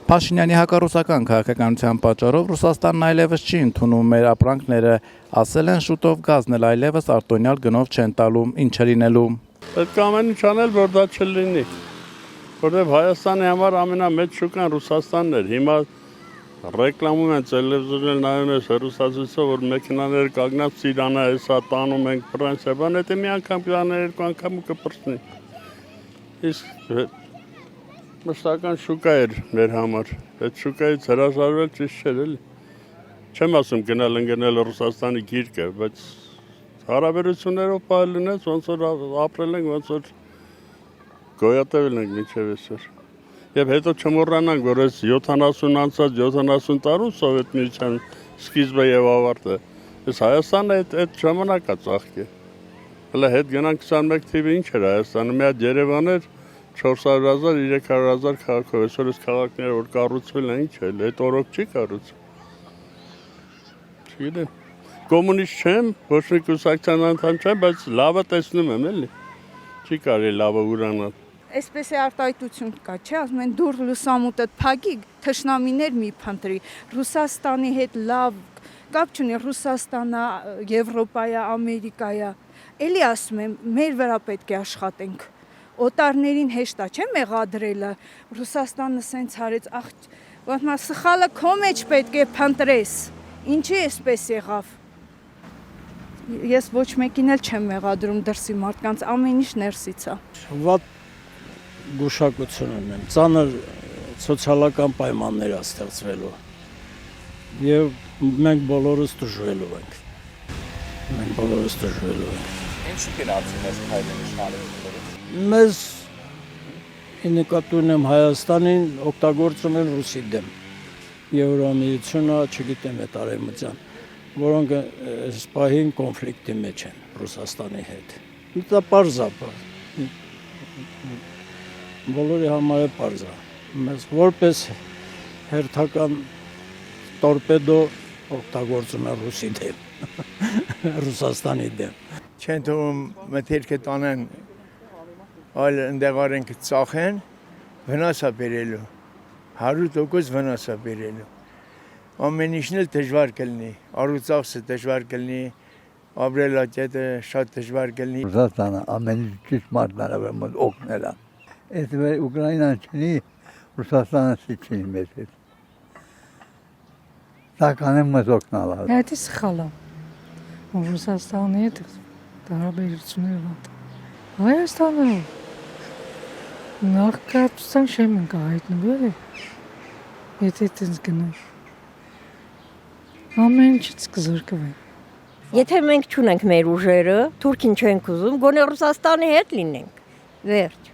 Փաշինյանի հակառուսական քաղաքականության պատճառով Ռուսաստանն այլևս չի ընդունում մեր ապրանքները, ասել են շուտով գազն էլ այլևս արտոնյալ գնով չեն տալու, ինչ է լինելու։ Պետք է ամեն ինչ անել, որ դա չլինի, որովհետև Հայաստանի համար ամենամեծ շուկան Ռուսաստանն էր, հիմա ռեկլամում են տելևիզորներ նայում ես հեռուստացույցով, որ մեքենաներ կանգնած Սիրանա հեսա տանում ենք Ֆրանսիա, բան հետո մի անգամ կաներ, երկու անգամ ու կպրծնի։ Իսկ մշտական շուկա էր մեր համար, այդ շուկայից հրաժարվել ճիշտ չէր էլի։ Չեմ ասում գնալ ընկնել Ռուսաստանի գիրկը, բայց հարաբերություններով պահել լինես, ոնց որ ապրել ենք, ոնց որ գոյատևել ենք մինչև այսօր։ Եվ հետո չմոռանանք, որ այս 70 անցած 70 տարու Սովետ միության սկիզբը եւ ավարտը, այս Հայաստանը այդ ժամանակա ծաղկի։ Հələ հետ գնանք 21 թիվը ինչ էր Հայաստանը, մի հատ Երևան էր 400,000, 300,000 քաղաքով, այսօր այս քաղաքները որ կառուցվել են, ինչ է, այդ օրոք չի կառուցվել։ Չգիտեմ, կոմունիստ չեմ, ոչ մի կուսակցության անդամ չեմ, բայց լավը տեսնում եմ, էլի, չի կարելի լավը ուրանալ։ Այսպես է արտահայտություն կա, չէ, ասում են դուր լուսամուտը փակի, թշնամիներ մի փնտրի, Ռուսաստանի հետ լավ կապ չունի, Ռուսաստանա, Եվրոպայա, Ամերիկայա, էլի ասում եմ, մեր վրա պետք է աշխատենք, օտարներին հեշտ է, չէ, մեղադրելը, Ռուսաստանը սենց արեց, ախ, սխալը քո մեջ պետք է փնտրես, ինչի էսպես եղավ։ Ես ոչ մեկին էլ չեմ մեղադրում դրսի մարդկանց, ամեն ինչ ներսից է։ Վատ գուշակություն ունեմ, ծանր սոցիալական պայմաններ է ստեղծվելու եւ մենք բոլորս դժվելու ենք։ Ինչու գնացին այս հայտնի նշանները։ Մեզ նկատի ունեմ Հայաստանին օգտագործում են Ռուսի դեմ։ Եվրամիությունը, չգիտեմ, այդ արևմտյան, որոնք այս պահին կոնֆլիկտի մեջ են Ռուսաստանի հետ։ Դա պարզ է, բոլորի համար է պարզ է։ Մեզ որպես հերթական տորպեդո օգտագործում են Ռուսի դեմ, Ռուսաստանի դեմ։ Չեն թվում մթերքը տանեն, այլ ընդեղարենք ծախեն, վնաս է բերելու, 100% վնաս է բերելու։ Ամեն ինչն էլ դժվար կլինի, առուծախսը դժվար կլինի, ապրելակետը շատ դժվար կլինի։ Ռուսաստանը ամեն ինչ ճիշտ մարդները մոտ օգնել է։ Այս Ուկրաինան չնի, Ռուսաստանը չի մեզ հետ։ Սակայն մեզ օգնալ է։ Դա սխալ է։ Ռուսաստանի հետ հարաբերությունները վատ։ Հայաստանը նախկացության շեմ ենք հայտնվել է, եթե այդպես գնանք։ Ամեն ինչից կզրկվենք։ Եթե մենք չունենք մեր ուժերը, Թուրքին չենք ուզում, գոնե Ռուսաստանի հետ լինենք, վերջ։